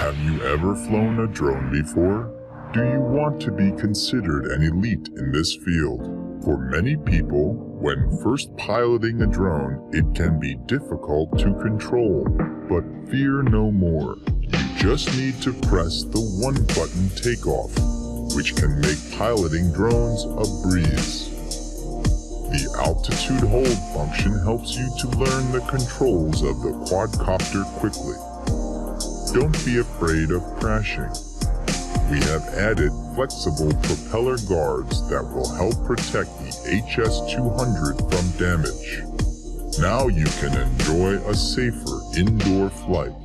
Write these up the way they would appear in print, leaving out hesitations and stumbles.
Have you ever flown a drone before? Do you want to be considered an elite in this field? For many people, when first piloting a drone, it can be difficult to control. But fear no more. You just need to press the one-button takeoff, which can make piloting drones a breeze. The altitude hold function helps you to learn the controls of the quadcopter quickly. Don't be afraid of crashing. We have added flexible propeller guards that will help protect the HS-200 from damage. Now you can enjoy a safer indoor flight.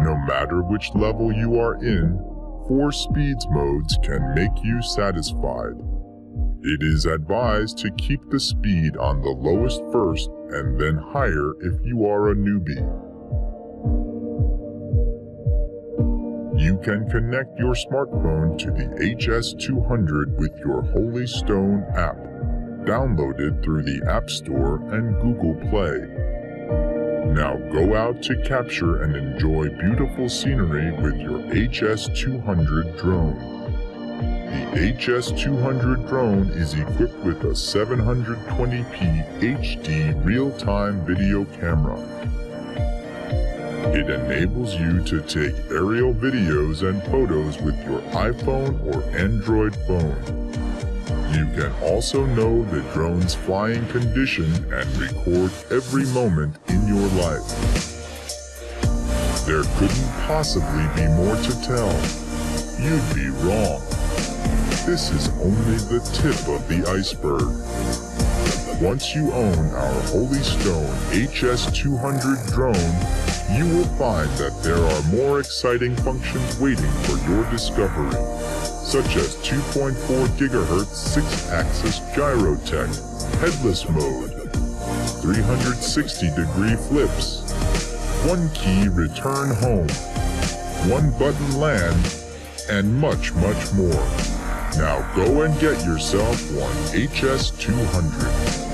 No matter which level you are in, 4 speeds modes can make you satisfied. It is advised to keep the speed on the lowest first and then higher if you are a newbie. You can connect your smartphone to the HS-200 with your Holy Stone app, downloaded through the App Store and Google Play. Now go out to capture and enjoy beautiful scenery with your HS-200 drone. The HS-200 drone is equipped with a 720p HD real-time video camera. It enables you to take aerial videos and photos with your iPhone or Android phone. You can also know the drone's flying condition and record every moment in your life. There couldn't possibly be more to tell. You'd be wrong. This is only the tip of the iceberg. Once you own our Holy Stone HS-200 drone, you will find that there are more exciting functions waiting for your discovery, such as 2.4 GHz 6-axis gyro tech, headless mode, 360-degree flips, 1-key return home, 1-button land, and much, much more. Now go and get yourself one HS-200.